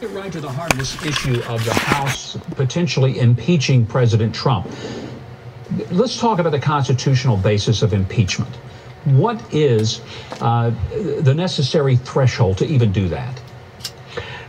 Get right to the heart of this issue of the House potentially impeaching President Trump. Let's talk about the constitutional basis of impeachment. What is the necessary threshold to even do that?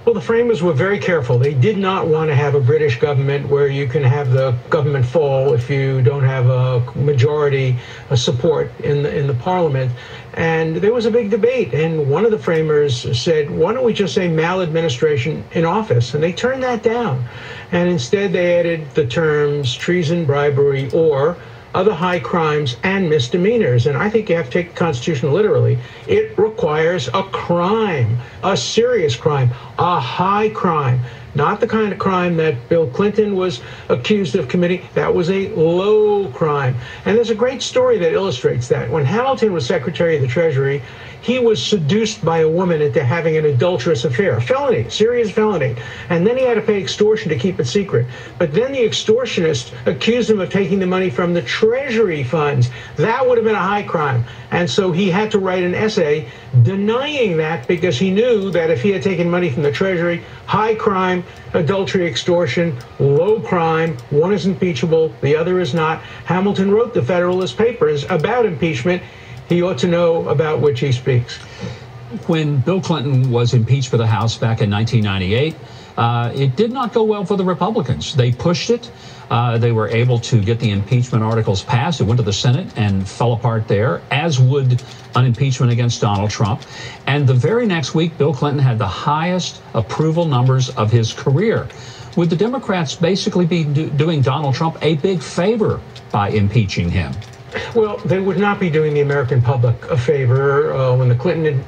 Well, the framers were very careful. They did not want to have a British government where you can have the government fall if you don't have a majority support in the parliament. And there was a big debate. And one of the framers said, why don't we just say maladministration in office? And they turned that down. And instead, they added the terms treason, bribery, or other high crimes and misdemeanors. And I think you have to take the Constitution literally. It requires a crime, a serious crime, a high crime, not the kind of crime that Bill Clinton was accused of committing. That was a low crime. And there's a great story that illustrates that. When Hamilton was Secretary of the Treasury, he was seduced by a woman into having an adulterous affair, a felony, serious felony. And then he had to pay extortion to keep it secret. But then the extortionist accused him of taking the money from the Treasury funds. That would have been a high crime. And so he had to write an essay denying that because he knew that if he had taken money from the Treasury, high crime, adultery, extortion, low crime, one is impeachable, the other is not. Hamilton wrote the Federalist Papers about impeachment. He ought to know about which he speaks. When Bill Clinton was impeached for the House back in 1998, it did not go well for the Republicans. They pushed it. They were able to get the impeachment articles passed. It went to the Senate and fell apart there, as would an impeachment against Donald Trump. And the very next week, Bill Clinton had the highest approval numbers of his career. Would the Democrats basically be doing Donald Trump a big favor by impeaching him? Well, they would not be doing the American public a favor. When the Clinton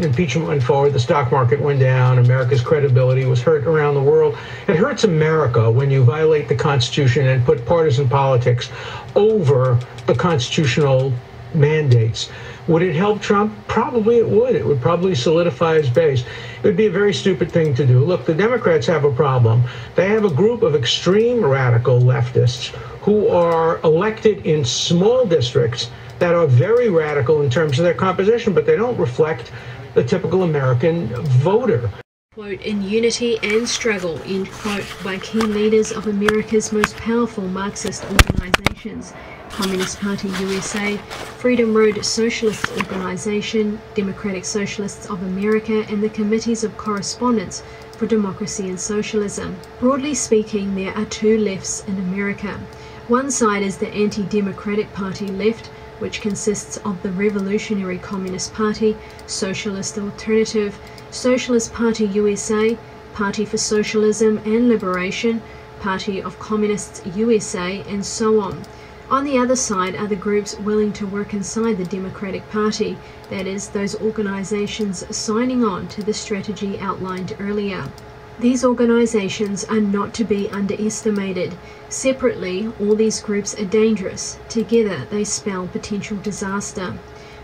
impeachment went forward, the stock market went down. America's credibility was hurt around the world. It hurts America when you violate the Constitution and put partisan politics over the constitutional mandates. Would it help Trump? Probably it would. It would probably solidify his base. It would be a very stupid thing to do. Look, the Democrats have a problem. They have a group of extreme radical leftists who are elected in small districts that are very radical in terms of their composition, but they don't reflect the typical American voter. Quote, in unity and struggle, end quote, by key leaders of America's most powerful Marxist organizations, Communist Party USA, Freedom Road Socialist Organization, Democratic Socialists of America, and the Committees of Correspondence for Democracy and Socialism. Broadly speaking, there are two lefts in America. One side is the anti-democratic party left, which consists of the Revolutionary Communist Party, Socialist Alternative, Socialist Party USA, Party for Socialism and Liberation, Party of Communists USA, and so on. On the other side are the groups willing to work inside the Democratic Party, that is, those organizations signing on to the strategy outlined earlier. These organizations are not to be underestimated. Separately, all these groups are dangerous. Together, they spell potential disaster.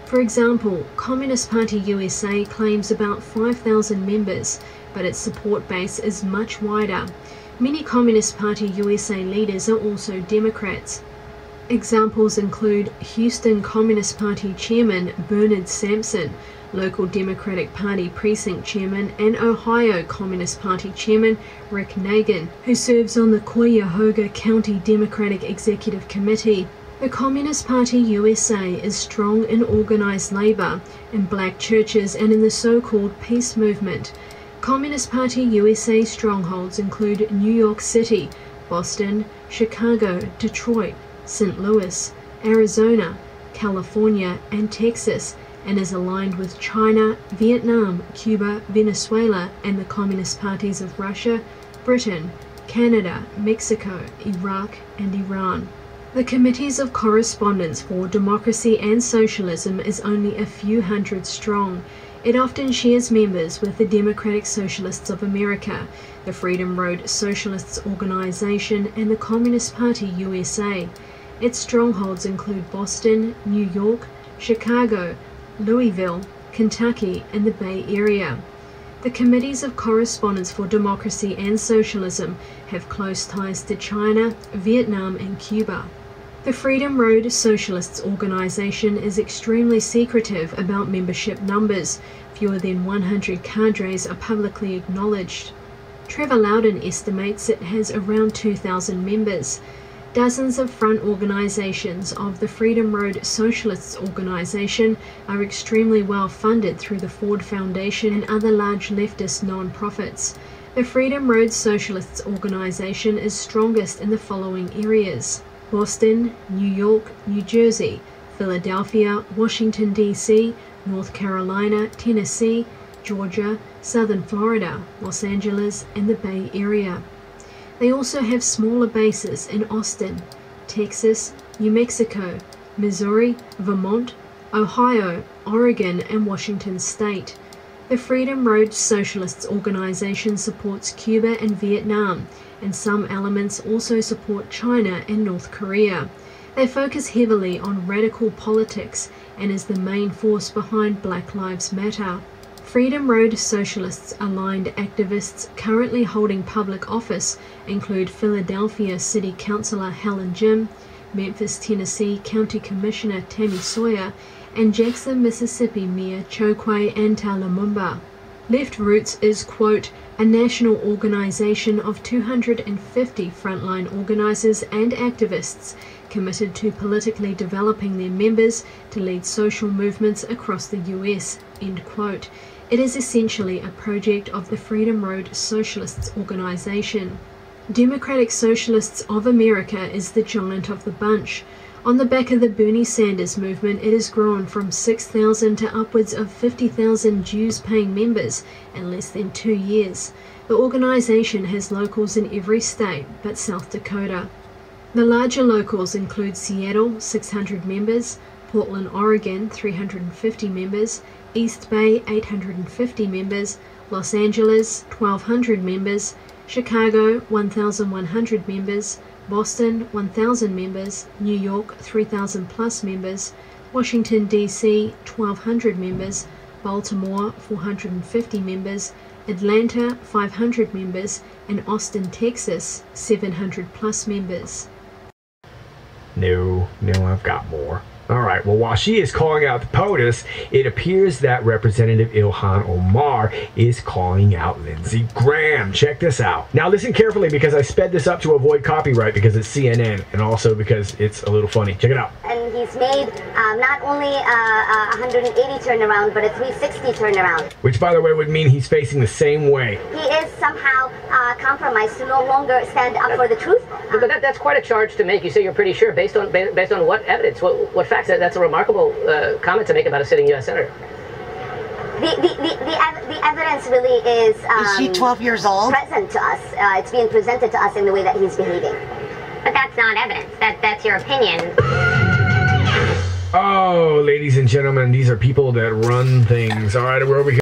For example, Communist Party USA claims about 5,000 members, but its support base is much wider. Many Communist Party USA leaders are also Democrats. Examples include Houston Communist Party Chairman Bernard Sampson, local Democratic Party precinct chairman, and Ohio Communist Party Chairman Rick Nagin, who serves on the Cuyahoga County Democratic Executive Committee. The Communist Party USA is strong in organized labor, in black churches, and in the so-called peace movement. Communist Party USA strongholds include New York City, Boston, Chicago, Detroit, St. Louis, Arizona, California, and Texas, and is aligned with China, Vietnam, Cuba, Venezuela, and the Communist parties of Russia, Britain, Canada, Mexico, Iraq, and Iran. The Committees of Correspondence for Democracy and Socialism is only a few hundred strong. It often shares members with the Democratic Socialists of America, the Freedom Road Socialists Organization, and the Communist Party USA. Its strongholds include Boston, New York, Chicago, Louisville, Kentucky, and the Bay Area. The Committees of Correspondence for Democracy and Socialism have close ties to China, Vietnam, and Cuba. The Freedom Road Socialists organization is extremely secretive about membership numbers. Fewer than 100 cadres are publicly acknowledged. Trevor Loudon estimates it has around 2,000 members. Dozens of front organizations of the Freedom Road Socialists organization are extremely well funded through the Ford Foundation and other large leftist non-profits. The Freedom Road Socialists organization is strongest in the following areas: Boston, New York, New Jersey, Philadelphia, Washington, D.C., North Carolina, Tennessee, Georgia, Southern Florida, Los Angeles, and the Bay Area. They also have smaller bases in Austin, Texas, New Mexico, Missouri, Vermont, Ohio, Oregon, and Washington State. The Freedom Road Socialists organization supports Cuba and Vietnam, and some elements also support China and North Korea. They focus heavily on radical politics and is the main force behind Black Lives Matter. Freedom Road Socialists aligned activists currently holding public office include Philadelphia City Councilor Helen Jim, Memphis, Tennessee County Commissioner Tammy Sawyer, and Jackson, Mississippi Mayor Chokwe Lumumba. Left Roots is, quote, a national organization of 250 frontline organizers and activists committed to politically developing their members to lead social movements across the US, end quote. It is essentially a project of the Freedom Road Socialists organization. Democratic Socialists of America is the giant of the bunch. On the back of the Bernie Sanders movement, it has grown from 6,000 to upwards of 50,000 dues-paying members in less than 2 years. The organization has locals in every state but South Dakota. The larger locals include Seattle, 600 members, Portland, Oregon, 350 members, East Bay, 850 members, Los Angeles, 1,200 members, Chicago, 1,100 members, Boston, 1,000 members, New York, 3,000 plus members, Washington, D.C., 1,200 members, Baltimore, 450 members, Atlanta, 500 members, and Austin, Texas, 700 plus members. No, I've got more. All right, well, while she is calling out the POTUS, it appears that Representative Ilhan Omar is calling out Lindsey Graham. Check this out. Now, listen carefully because I sped this up to avoid copyright because it's CNN and also because it's a little funny. Check it out. And he's made not only a 180 turnaround, but a 360 turnaround. Which, by the way, would mean he's facing the same way. He is somehow compromised to no longer stand up for the truth. But that's quite a charge to make. You say you're pretty sure. Based on what evidence? What facts? That's a remarkable comment to make about a sitting U.S. senator. The evidence really is he 12 years old? Present to us. It's being presented to us in the way that he's behaving. But that's not evidence. That's your opinion. Oh, ladies and gentlemen, these are people that run things. All right, we're over here.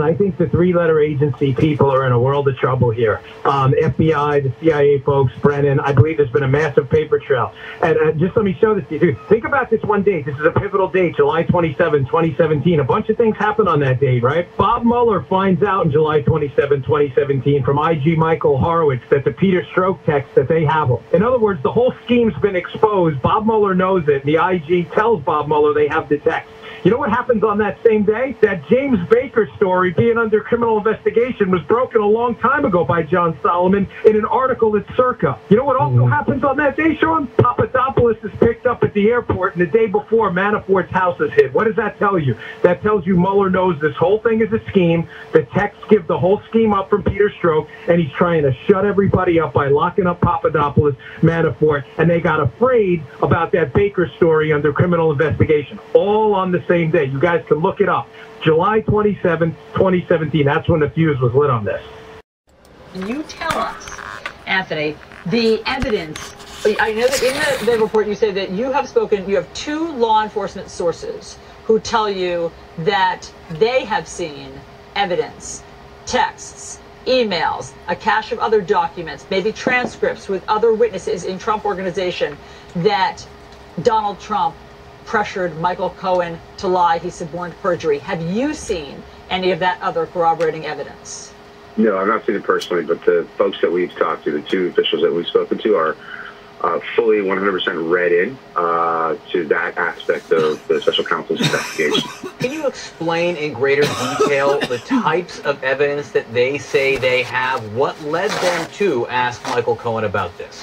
I think the three-letter agency people are in a world of trouble here. FBI, the CIA folks, Brennan, I believe there's been a massive paper trail. And just let me show this to you. Think about this one date. This is a pivotal date, July 27, 2017. A bunch of things happened on that date, right? Bob Mueller finds out in July 27, 2017 from IG Michael Horowitz that the Peter Strzok text that they have them. In other words, the whole scheme's been exposed. Bob Mueller knows it. The IG tells Bob Mueller they have the text. You know what happens on that same day? That James Baker story being under criminal investigation was broken a long time ago by John Solomon in an article at Circa. You know what also happens on that day, Sean? Papadopoulos is picked up at the airport, and the day before, Manafort's house is hit. What does that tell you? That tells you Mueller knows this whole thing is a scheme. The texts give the whole scheme up from Peter Strzok, and he's trying to shut everybody up by locking up Papadopoulos, Manafort, and they got afraid about that Baker story under criminal investigation. All on the same day. You guys can look it up. July 27, 2017. That's when the fuse was lit on this. Can you tell us, Anthony, the evidence? I know that in the report you say that you have two law enforcement sources who tell you that they have seen evidence, texts, emails, a cache of other documents, maybe transcripts with other witnesses in Trump organization that Donald Trump pressured Michael Cohen to lie. He suborned perjury. Have you seen any of that other corroborating evidence? No, I've not seen it personally, but the folks that we've talked to, the two officials that we've spoken to, are fully 100% read in to that aspect of the special counsel's investigation. Can you explain in greater detail the types of evidence that they say they have? What led them to ask Michael Cohen about this?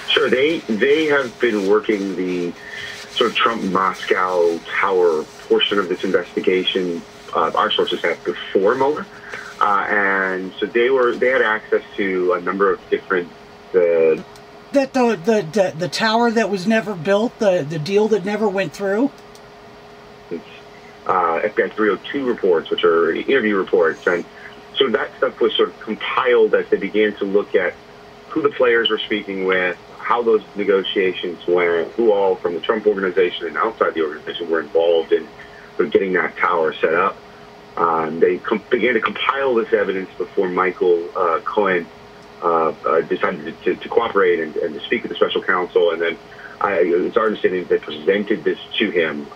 Sure, they have been working the sort of Trump-Moscow Tower portion of this investigation. Our sources have before Mueller, and so they had access to a number of different the tower that was never built, the deal that never went through. FBI 302 reports, which are interview reports, and so that stuff was sort of compiled as they began to look at who the players were speaking with, how those negotiations went, who all from the Trump organization and outside the organization were involved in getting that tower set up. They began to compile this evidence before Michael Cohen decided to cooperate and to speak with the special counsel, and then it's our understanding that they presented this to him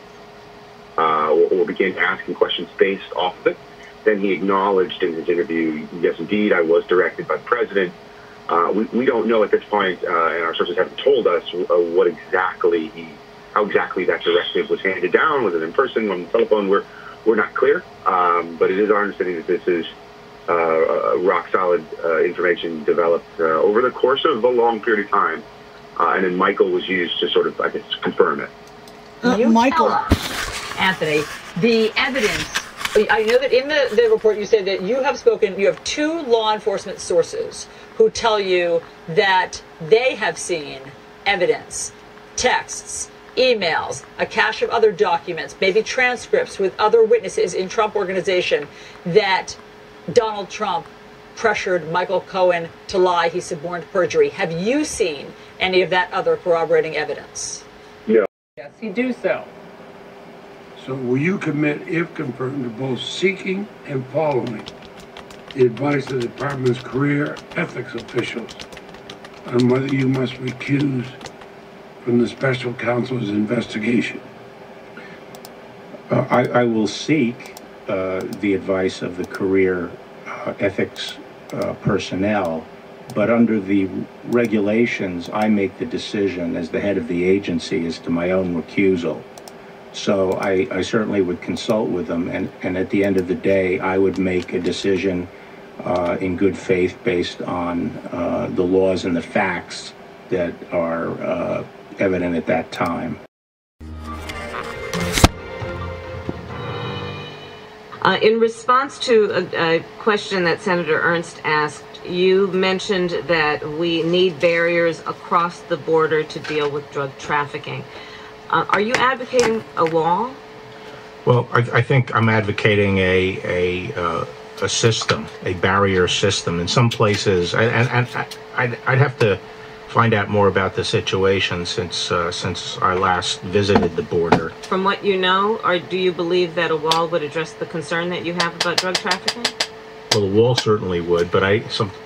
or began asking questions based off of it. Then he acknowledged in his interview, yes, indeed, I was directed by the president. We don't know at this point, and our sources haven't told us how exactly that directive was handed down. Was it in person, on the telephone? We're not clear, but it is our understanding that this is rock solid information developed over the course of a long period of time, and then Michael was used to sort of, I guess, confirm it. Michael, Anthony, the evidence. I know that in the report you said that you have two law enforcement sources who tell you that they have seen evidence, texts, emails, a cache of other documents, maybe transcripts with other witnesses in Trump organization that Donald Trump pressured Michael Cohen to lie. He suborned perjury. Have you seen any of that other corroborating evidence? No. Yes, you do so. So will you commit, if confirmed, to both seeking and following the advice of the department's career ethics officials on whether you must recuse from the special counsel's investigation? I will seek the advice of the career ethics personnel, but under the regulations, I make the decision as the head of the agency as to my own recusal. So I certainly would consult with them, and at the end of the day, I would make a decision in good faith based on the laws and the facts that are evident at that time. In response to a question that Senator Ernst asked, you mentioned that we need barriers across the border to deal with drug trafficking. Are you advocating a wall? Well, I think I'm advocating a system, a barrier system. In some places, and I'd have to find out more about the situation since I last visited the border. From what you know, or do you believe that a wall would address the concern that you have about drug trafficking? Well, a wall certainly would, but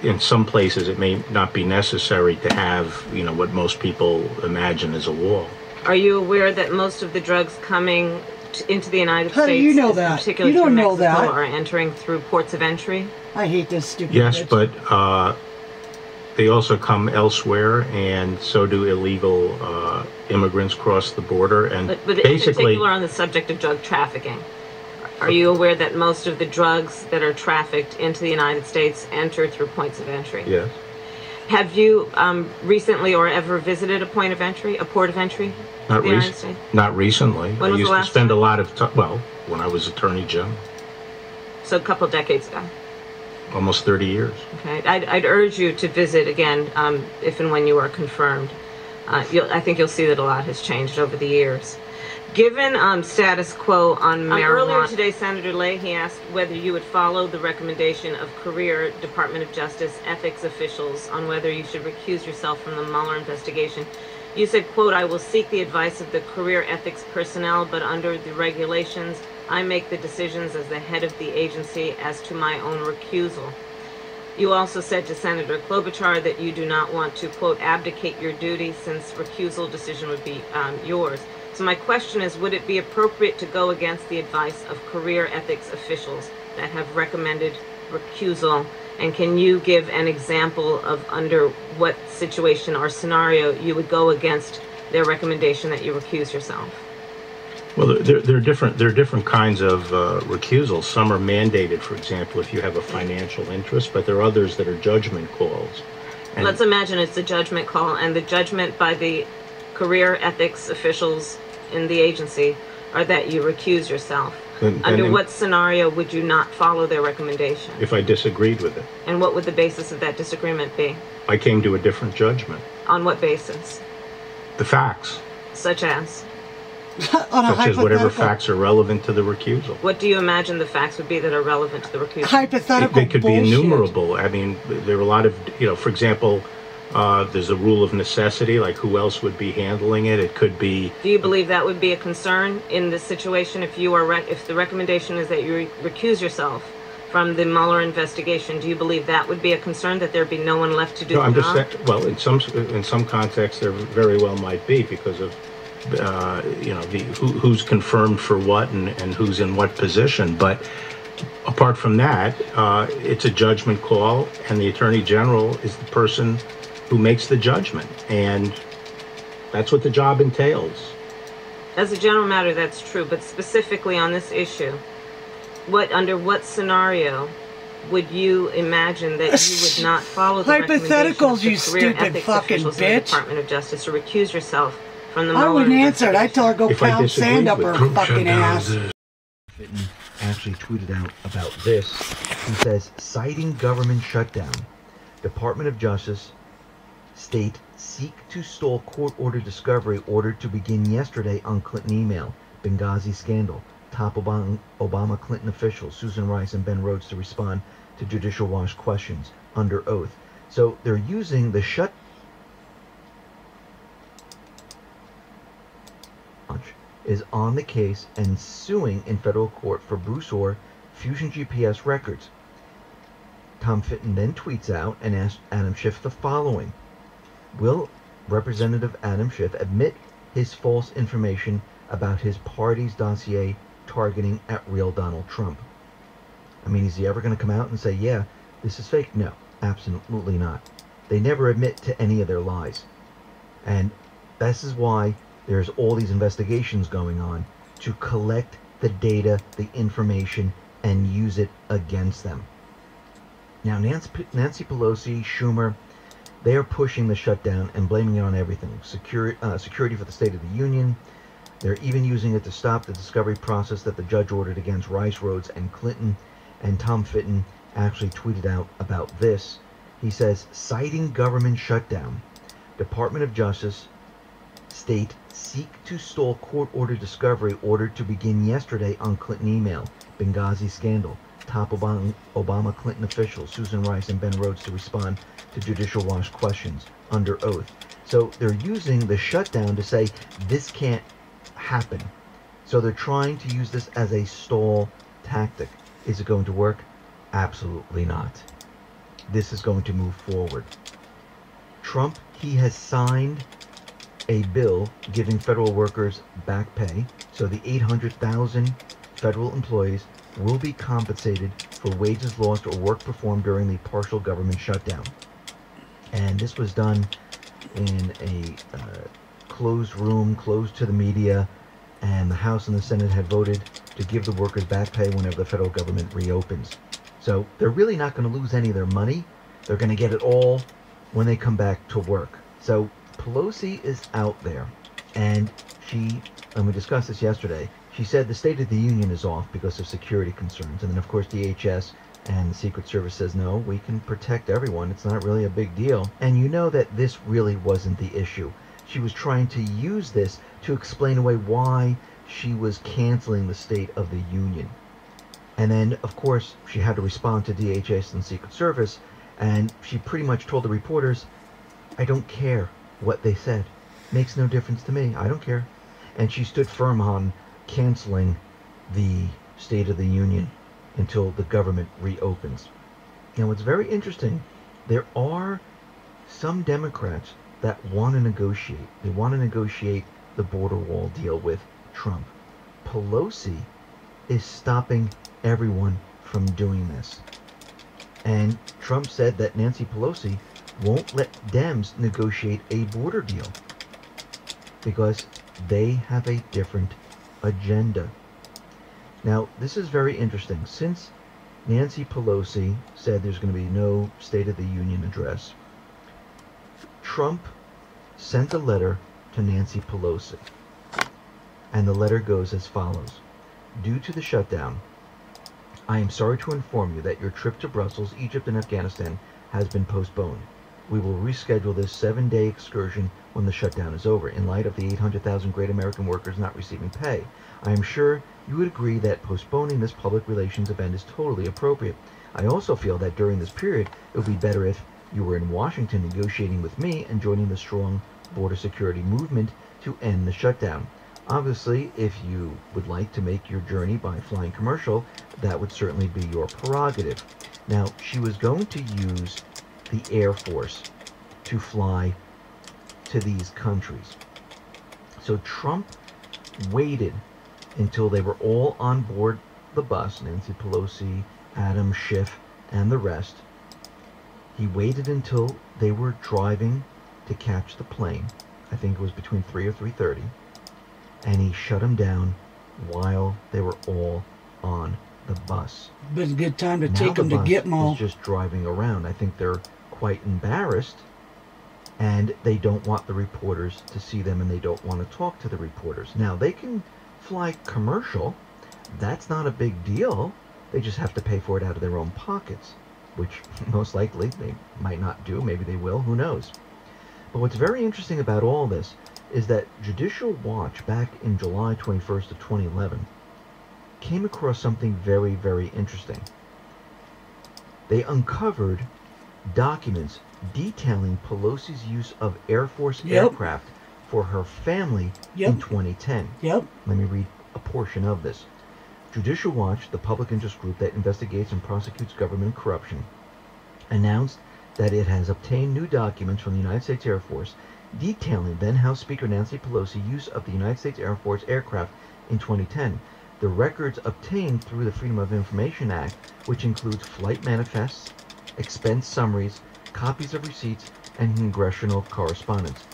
in some places it may not be necessary to have, what most people imagine as a wall. Are you aware that most of the drugs coming into the United States, How do you know that? particularly You don't through know Mexico, that. are entering through ports of entry? I hate this stupid Yes, bitch. but they also come elsewhere, and so do illegal immigrants cross the border. And But in basically, particular on the subject of drug trafficking, are you aware that most of the drugs that are trafficked into the United States enter through points of entry? yes. Have you recently or ever visited a point of entry, a port of entry? Not, the United States? Not recently. When I was used the to last spend time? a lot of time, well, when I was Attorney General, So a couple decades ago. almost 30 years. Okay, I'd urge you to visit again if and when you are confirmed. I think you'll see that a lot has changed over the years. Given status quo on marijuana... Earlier today, Senator Leahy asked whether you would follow the recommendation of career Department of Justice ethics officials on whether you should recuse yourself from the Mueller investigation. You said, quote, I will seek the advice of the career ethics personnel, but under the regulations, I make the decisions as the head of the agency as to my own recusal. You also said to Senator Klobuchar that you do not want to, quote, abdicate your duty since recusal decision would be yours. So my question is, would it be appropriate to go against the advice of career ethics officials that have recommended recusal? And can you give an example of under what situation or scenario you would go against their recommendation that you recuse yourself? Well, there are different kinds of recusals. Some are mandated, for example, if you have a financial interest, but there are others that are judgment calls. And let's imagine it's a judgment call, and the judgment by the career ethics officials in the agency are that you recuse yourself. Under what scenario would you not follow their recommendation? If I disagreed with it. And what would the basis of that disagreement be? I came to a different judgment. On what basis? The facts. Such as? Such as whatever facts are relevant to the recusal. What do you imagine the facts would be that are relevant to the recusal? Hypothetical They could bullshit. be innumerable. I mean, there are a lot of, for example, there's a rule of necessity, like who else would be handling it. It could be... Do you believe that would be a concern in this situation if you are if the recommendation is that you recuse yourself from the Mueller investigation? Do you believe that would be a concern, that there'd be no one left to do the job? Well, in some contexts, there very well might be, because of who's confirmed for what and who's in what position. But apart from that, it's a judgment call, and the Attorney General is the person who makes the judgment, and that's what the job entails. As a general matter, that's true, but specifically on this issue, under what scenario would you imagine that you would not follow the hypotheticals, you stupid stupid fucking bitch, bitch? In the Department of Justice to recuse yourself from the I Mueller wouldn't answer it. I'd tell her go If I pound sand up her disagreed with fucking ass. Actually tweeted out about this. He says, citing government shutdown, Department of Justice state seek to stall court-ordered discovery ordered to begin yesterday on Clinton email. Benghazi scandal. Top Obama Clinton officials Susan Rice and Ben Rhodes to respond to Judicial Watch questions under oath. So they're using the is on the case and suing in federal court for Bruce Orr Fusion GPS records. Tom Fitton then tweets out and asks Adam Schiff the following. Will Representative Adam Schiff admit his false information about his party's dossier targeting at real Donald Trump? I mean, is he ever going to come out and say, yeah, this is fake? No, absolutely not. They never admit to any of their lies. And this is why there's all these investigations going on, to collect the data, the information, and use it against them. Now, Nancy Pelosi, Schumer, they are pushing the shutdown and blaming it on everything. Security for the State of the Union. They're even using it to stop the discovery process that the judge ordered against Rice, Rhodes, and Clinton. And Tom Fitton actually tweeted out about this. He says, citing government shutdown, Department of Justice state seek to stall court-ordered discovery ordered to begin yesterday on Clinton email. Benghazi scandal. Top Obama Clinton officials Susan Rice and Ben Rhodes to respond to Judicial Watch questions under oath. So they're using the shutdown to say this can't happen. So they're trying to use this as a stall tactic. Is it going to work? Absolutely not. This is going to move forward. Trump, he has signed a bill giving federal workers back pay, so the 800,000 federal employees will be compensated for wages lost or work performed during the partial government shutdown. And this was done in a closed room, closed to the media, and the House and the Senate had voted to give the workers back pay whenever the federal government reopens. So they're really not going to lose any of their money. They're going to get it all when they come back to work. So Pelosi is out there, and we discussed this yesterday, she said the State of the Union is off because of security concerns. And then, of course, DHS and the Secret Service says, no, we can protect everyone. It's not really a big deal. And you know that this really wasn't the issue. She was trying to use this to explain away why she was canceling the State of the Union. And then, of course, she had to respond to DHS and Secret Service, and she pretty much told the reporters, I don't care what they said. Makes no difference to me. I don't care. And she stood firm on canceling the State of the Union until the government reopens. Now, what's very interesting, there are some Democrats that want to negotiate. They want to negotiate the border wall deal with Trump. Pelosi is stopping everyone from doing this. And Trump said that Nancy Pelosi won't let Dems negotiate a border deal because they have a different agenda. Now, this is very interesting. Since Nancy Pelosi said there's going to be no State of the Union address, Trump sent a letter to Nancy Pelosi. And the letter goes as follows. Due to the shutdown, I am sorry to inform you that your trip to Brussels, Egypt, and Afghanistan has been postponed. We will reschedule this 7-day excursion when the shutdown is over. In light of the 800,000 great American workers not receiving pay, I am sure you would agree that postponing this public relations event is totally appropriate. I also feel that during this period, it would be better if you were in Washington negotiating with me and joining the strong border security movement to end the shutdown. Obviously, if you would like to make your journey by flying commercial, that would certainly be your prerogative. Now, she was going to use the Air Force to fly to these countries. So Trump waited until they were all on board the bus, Nancy Pelosi, Adam Schiff, and the rest. He waited until they were driving to catch the plane. I think it was between 3 or 3:30. And he shut them down while they were all on the bus. Been a good time to Now take them to get them all. is just driving around. I think they're quite embarrassed, and they don't want the reporters to see them, and they don't want to talk to the reporters. Now, they can fly commercial. That's not a big deal. They just have to pay for it out of their own pockets, which most likely they might not do. Maybe they will. Who knows? But what's very interesting about all this is that Judicial Watch, back in July 21st of 2011, came across something very, very interesting. They uncovered documents detailing Pelosi's use of Air Force aircraft for her family in 2010. Let me read a portion of this. Judicial Watch, the public interest group that investigates and prosecutes government corruption, announced that it has obtained new documents from the United States Air Force detailing then House Speaker Nancy Pelosi's use of the United States Air Force aircraft in 2010. The records obtained through the Freedom of Information Act, which includes flight manifests, expense summaries, copies of receipts, and congressional correspondence,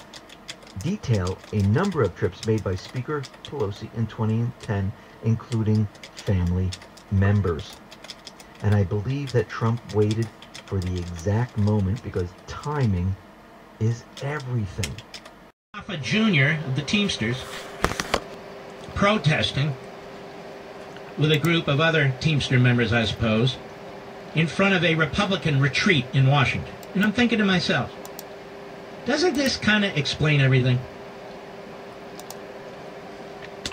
detail a number of trips made by Speaker Pelosi in 2010, including family members. And I believe that Trump waited for the exact moment because timing is everything. A junior of the Teamsters protesting with a group of other Teamster members, I suppose, in front of a Republican retreat in Washington. And I'm thinking to myself, doesn't this kind of explain everything?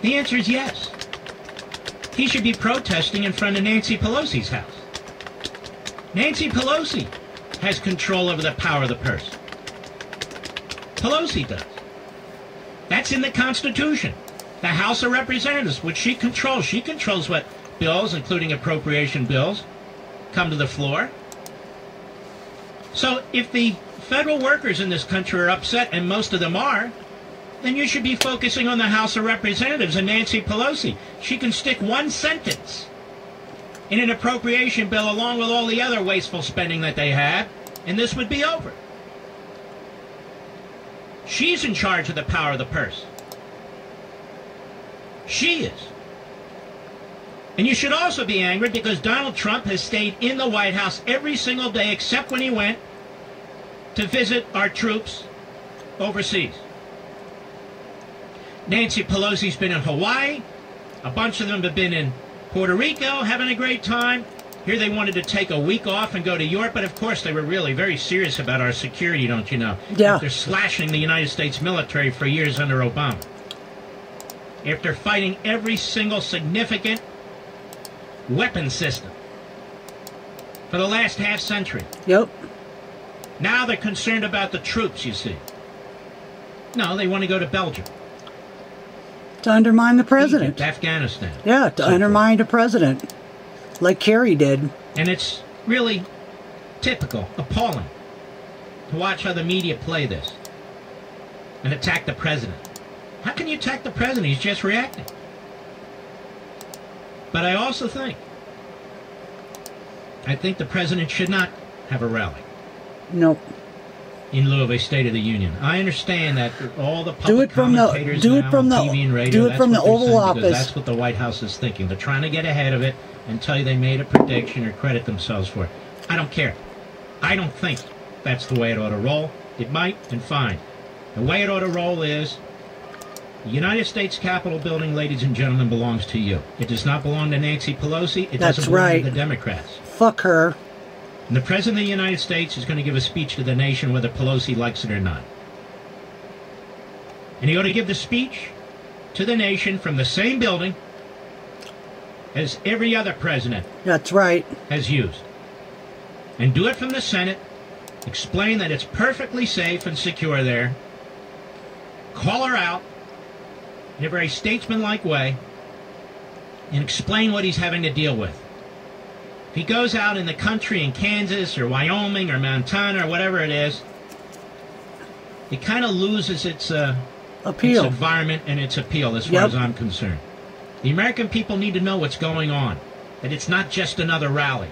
The answer is yes. He should be protesting in front of Nancy Pelosi's house. Nancy Pelosi has control over the power of the purse. Pelosi does. That's in the Constitution. The House of Representatives, which she controls what bills, including appropriation bills, come to the floor. So if the federal workers in this country are upset, and most of them are, then you should be focusing on the House of Representatives and Nancy Pelosi. She can stick one sentence in an appropriation bill along with all the other wasteful spending that they have, and this would be over. She's in charge of the power of the purse. She is. And you should also be angry because Donald Trump has stayed in the White House every single day except when he went to visit our troops overseas. Nancy Pelosi's been in Hawaii. A bunch of them have been in Puerto Rico having a great time. Here they wanted to take a week off and go to Europe, but of course they were really very serious about our security, don't you know? Yeah. After slashing the United States military for years under Obama. After fighting every single significant weapon system for the last half century. Yep. Now they're concerned about the troops, you see. No, they want to go to Belgium. To undermine the president. Egypt, Afghanistan. Yeah, to undermine the president. Like Kerry did. And it's really typical, appalling, to watch how the media play this and attack the president. How can you attack the president? He's just reacting. But I also think I think the president should not have a rally. Nope. In lieu of a State of the Union. I understand that all the Do public it from the commentators do now it from on the TV and radio, do it that's from the what they're Oval saying, Office. because that's what the White House is thinking. They're trying to get ahead of it and tell you they made a prediction or credit themselves for it. I don't care. I don't think that's the way it ought to roll. It might, and fine. The way it ought to roll is the United States Capitol building, ladies and gentlemen, belongs to you. It does not belong to Nancy Pelosi. It That's doesn't belong right. to the Democrats. Fuck her. And the President of the United States is going to give a speech to the nation whether Pelosi likes it or not. And he ought to give the speech to the nation from the same building as every other president That's right. has used. And do it from the Senate. Explain that it's perfectly safe and secure there. Call her out in a very statesmanlike way and explain what he's having to deal with. If he goes out in the country in Kansas or Wyoming or Montana or whatever it is, it kind of loses its appeal, its environment and its appeal as far as I'm concerned. The American people need to know what's going on, that it's not just another rally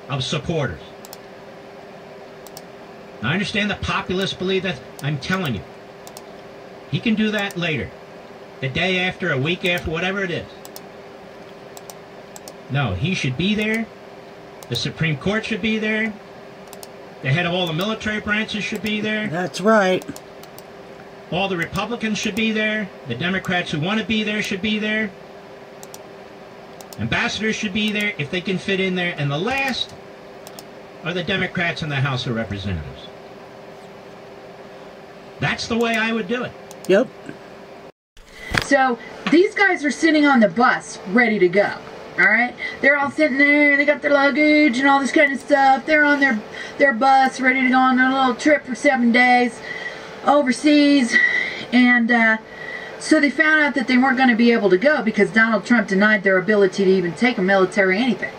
of supporters. Now, I understand the populists believe that. I'm telling you, he can do that later, the day after, a week after, whatever it is. No, he should be there. The Supreme Court should be there. The head of all the military branches should be there. That's right. All the Republicans should be there. The Democrats who want to be there should be there. Ambassadors should be there if they can fit in there. And the last are the Democrats in the House of Representatives. That's the way I would do it. Yep. So these guys are sitting on the bus ready to go. All right, they're all sitting there. They got their luggage and all this kind of stuff. They're on their bus, ready to go on their little trip for 7 days overseas. And so they found out that they weren't going to be able to go because Donald Trump denied their ability to even take a military anything.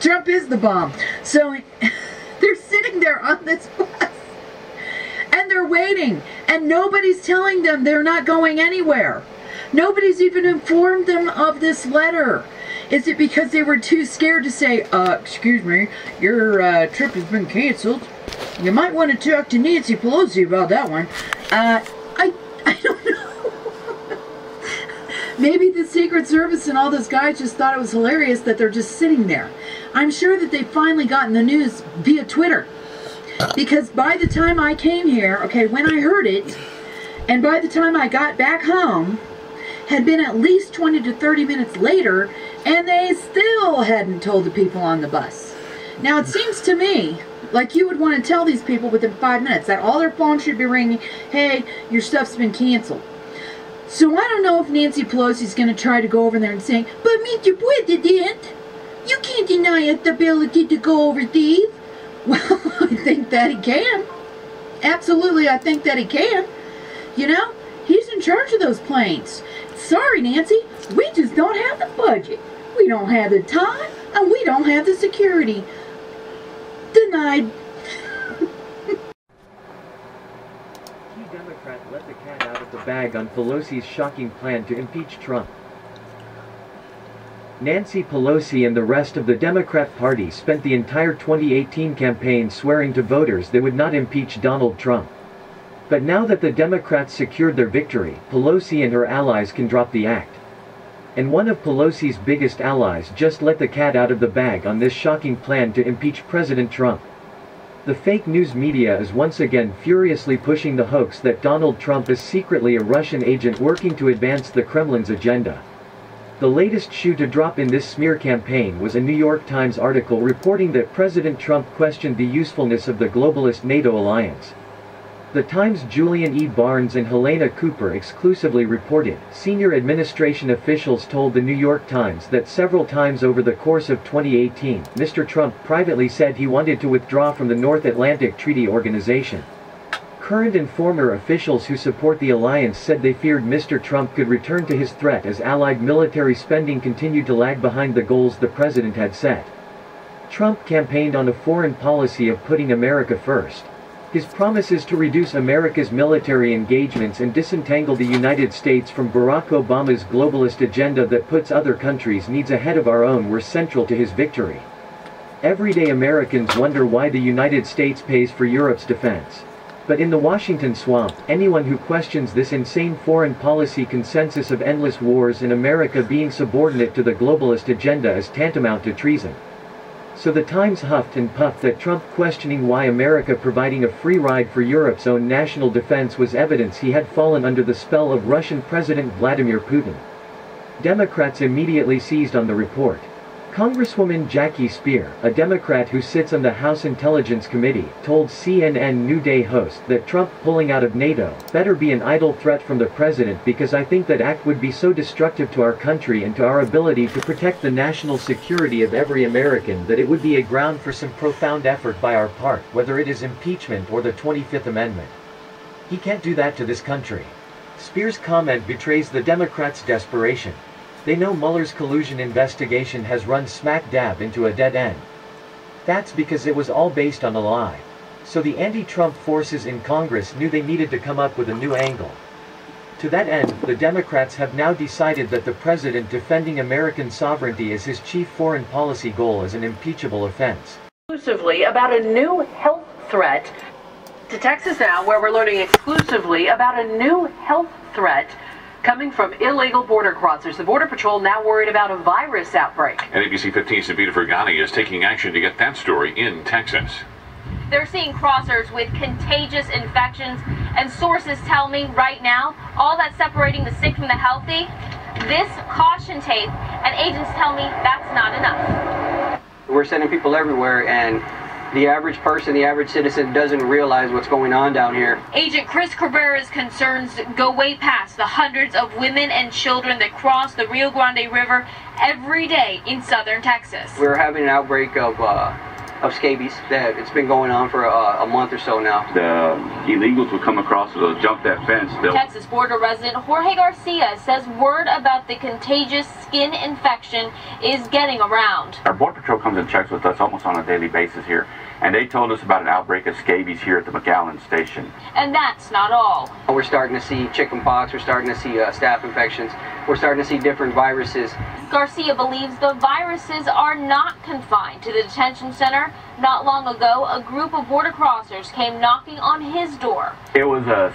Trump is the bomb. So they're sitting there on this bus and they're waiting, and nobody's telling them they're not going anywhere. Nobody's even informed them of this letter. Is it because they were too scared to say, excuse me, your trip has been canceled? You might want to talk to Nancy Pelosi about that one. I don't know. Maybe the Secret Service and all those guys just thought it was hilarious that they're just sitting there. I'm sure that they've finally gotten the news via Twitter. Because by the time I came here, okay, when I heard it, and by the time I got back home, had been at least 20 to 30 minutes later, and they still hadn't told the people on the bus. Now, it seems to me like you would want to tell these people within 5 minutes that all their phones should be ringing, hey, your stuff's been canceled. So I don't know if Nancy Pelosi's going to try to go over there and say, but Mr. President, you can't deny us the ability to go overseas. Well, I think that he can. Absolutely, I think that he can. You know, he's in charge of those planes. Sorry, Nancy, we just don't have the budget. We don't have the time, and we don't have the security. Denied. Key Democrat let the cat out of the bag on Pelosi's shocking plan to impeach Trump. Nancy Pelosi and the rest of the Democrat Party spent the entire 2018 campaign swearing to voters they would not impeach Donald Trump. But now that the Democrats secured their victory, Pelosi and her allies can drop the act. And one of Pelosi's biggest allies just let the cat out of the bag on this shocking plan to impeach President Trump. The fake news media is once again furiously pushing the hoax that Donald Trump is secretly a Russian agent working to advance the Kremlin's agenda. The latest shoe to drop in this smear campaign was a New York Times article reporting that President Trump questioned the usefulness of the globalist NATO alliance. The Times' Julian E. Barnes and Helena Cooper exclusively reported. Senior administration officials told the New York Times that several times over the course of 2018, Mr. Trump privately said he wanted to withdraw from the North Atlantic Treaty Organization. Current and former officials who support the alliance said they feared Mr. Trump could return to his threat as allied military spending continued to lag behind the goals the president had set. Trump campaigned on a foreign policy of putting America first. His promises to reduce America's military engagements and disentangle the United States from Barack Obama's globalist agenda that puts other countries' needs ahead of our own were central to his victory. Everyday Americans wonder why the United States pays for Europe's defense. But in the Washington swamp, anyone who questions this insane foreign policy consensus of endless wars and America being subordinate to the globalist agenda is tantamount to treason. So the Times huffed and puffed that Trump questioning why America providing a free ride for Europe's own national defense was evidence he had fallen under the spell of Russian President Vladimir Putin. Democrats immediately seized on the report. Congresswoman Jackie Speer, a Democrat who sits on the House Intelligence Committee, told CNN New Day host that Trump pulling out of NATO better be an idle threat from the president because I think that act would be so destructive to our country and to our ability to protect the national security of every American that it would be a ground for some profound effort by our part, whether it is impeachment or the 25th Amendment. He can't do that to this country. Speer's comment betrays the Democrats' desperation. They know Mueller's collusion investigation has run smack dab into a dead end. That's because it was all based on a lie. So the anti-Trump forces in Congress knew they needed to come up with a new angle. To that end, the Democrats have now decided that the president defending American sovereignty as his chief foreign policy goal is an impeachable offense. Exclusively about a new health threat. To Texas now, where we're learning exclusively about a new health threat coming from illegal border crossers. The Border Patrol now worried about a virus outbreak. And ABC 15's Sabita Fergani is taking action to get that story in Texas. They're seeing crossers with contagious infections, and sources tell me right now, all that's separating the sick from the healthy, this caution tape, and agents tell me that's not enough. We're sending people everywhere, and the average person, the average citizen doesn't realize what's going on down here. Agent Chris Cabrera's concerns go way past the hundreds of women and children that cross the Rio Grande River every day in southern Texas. We're having an outbreak of scabies. It's been going on for a month or so now. The illegals will come across, they'll jump that fence. Texas border resident Jorge Garcia says word about the contagious skin infection is getting around. Our Border Patrol comes and checks with us almost on a daily basis here, and they told us about an outbreak of scabies here at the McAllen station. And that's not all. We're starting to see chicken pox, we're starting to see staph infections, we're starting to see different viruses. Garcia believes the viruses are not confined to the detention center. Not long ago, a group of border crossers came knocking on his door. It was a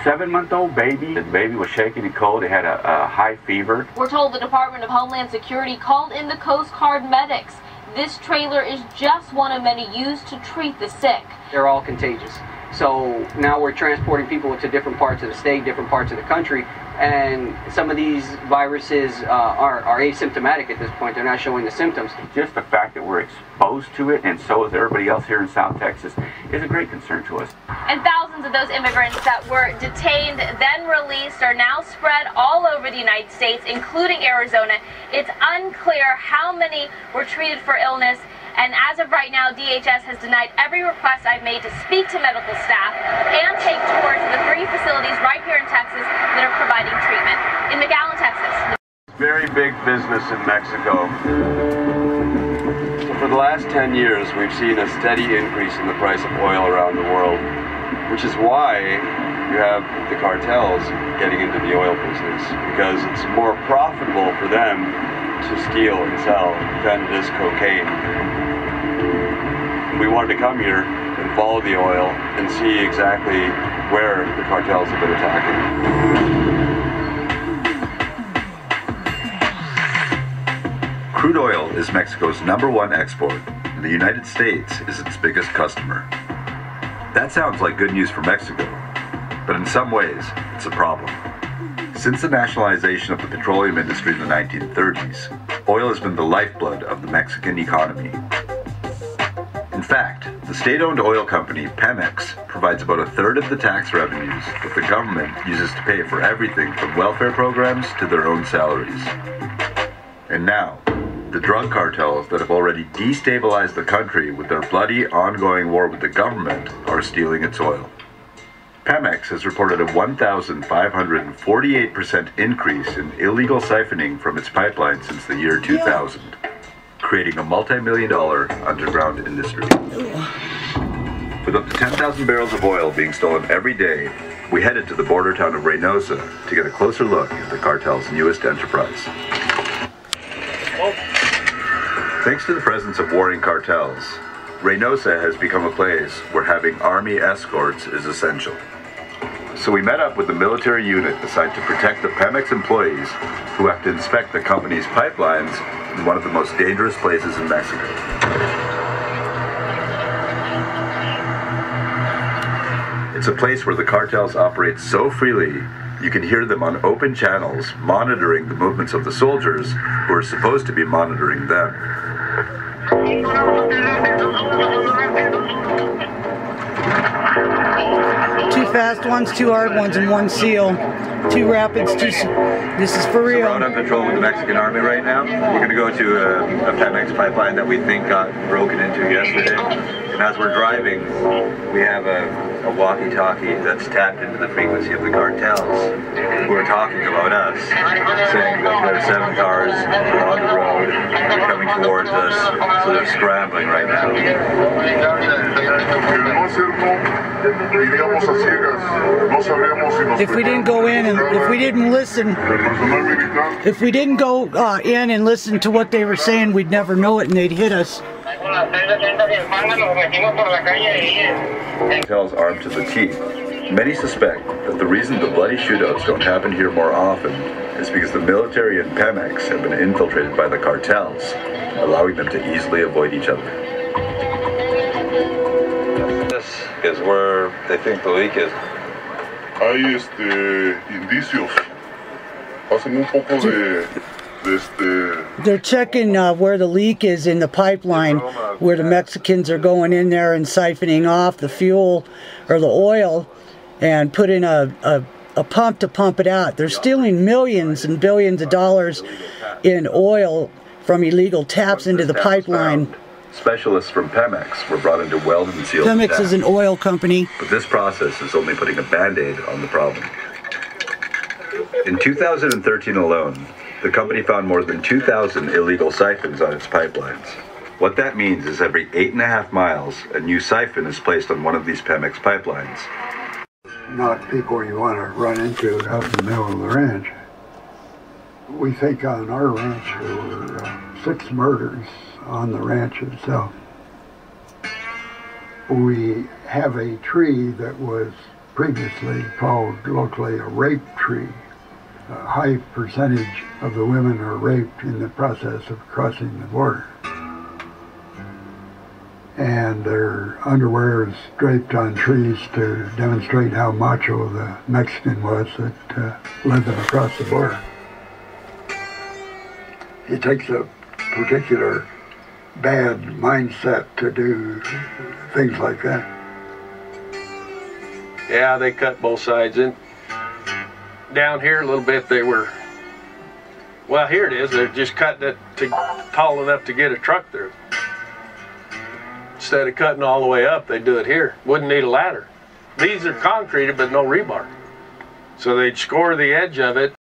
7-month-old baby. The baby was shaking and cold. It had a high fever. We're told the Department of Homeland Security called in the Coast Guard medics. This trailer is just one of many used to treat the sick. They're all contagious. So now we're transporting people to different parts of the state, different parts of the country, and some of these viruses are asymptomatic at this point. They're not showing the symptoms. Just the fact that we're exposed to it, and so is everybody else here in South Texas, is a great concern to us. And thousands of those immigrants that were detained, then released, are now spread all over the United States, including Arizona. It's unclear how many were treated for illness. And as of right now, DHS has denied every request I've made to speak to medical staff and take tours of the 3 facilities right here in Texas that are providing treatment. In McAllen, Texas. Very big business in Mexico. So for the last 10 years, we've seen a steady increase in the price of oil around the world, which is why you have the cartels getting into the oil business, because it's more profitable for them to steal and sell than it is cocaine. We wanted to come here and follow the oil and see exactly where the cartels have been attacking. Crude oil is Mexico's #1 export, and the United States is its biggest customer. That sounds like good news for Mexico, but in some ways, it's a problem. Since the nationalization of the petroleum industry in the 1930s, oil has been the lifeblood of the Mexican economy. In fact, the state-owned oil company Pemex provides about 1/3 of the tax revenues that the government uses to pay for everything from welfare programs to their own salaries. And now, the drug cartels that have already destabilized the country with their bloody ongoing war with the government are stealing its oil. Pemex has reported a 1,548% increase in illegal siphoning from its pipeline since the year 2000, creating a multi-million-dollar underground industry. With up to 10,000 barrels of oil being stolen every day, we headed to the border town of Reynosa to get a closer look at the cartel's newest enterprise. Thanks to the presence of warring cartels, Reynosa has become a place where having army escorts is essential. So we met up with the military unit assigned to protect the Pemex employees who have to inspect the company's pipelines in one of the most dangerous places in Mexico. It's a place where the cartels operate so freely, you can hear them on open channels monitoring the movements of the soldiers who are supposed to be monitoring them. Two fast ones, two hard ones, and one seal. Two rapids, this is for real. So we're out on patrol with the Mexican army right now. We're going to go to a Pemex pipeline that we think got broken into yesterday. And as we're driving, we have a walkie-talkie that's tapped into the frequency of the cartels who are talking about us, saying that there are 7 cars on the road coming towards us, so they're scrambling right now. If we didn't go in and if we didn't go in and listen to what they were saying, we'd never know it and they'd hit us. Cartels armed to the teeth. Many suspect that the reason the bloody shootouts don't happen here more often is because the military and Pemex have been infiltrated by the cartels, allowing them to easily avoid each other. This is where they think the leak is. Hay indicios. Hacen un poco de They're checking where the leak is in the pipeline, where the Mexicans are going in there and siphoning off the fuel or the oil and putting a pump to pump it out. They're stealing millions and billions of dollars in oil from illegal taps into the pipeline. Specialists from Pemex were brought in to weld and seal the Pemex tap. is an oil company. But this process is only putting a band-aid on the problem. In 2013 alone, the company found more than 2,000 illegal siphons on its pipelines. What that means is every 8.5 miles, a new siphon is placed on one of these Pemex pipelines. Not people you want to run into out in the middle of the ranch. We think on our ranch there were 6 murders on the ranch itself. We have a tree that was previously called locally a rape tree. A high percentage of the women are raped in the process of crossing the border. And their underwear is draped on trees to demonstrate how macho the Mexican was that led them across the border. It takes a particular bad mindset to do things like that. Yeah, they cut both sides in. Down here a little bit they were, well, here it is, they're just cutting it to tall enough to get a truck through. Instead of cutting all the way up, they do it here. Wouldn't need a ladder. These are concreted but no rebar. So they'd score the edge of it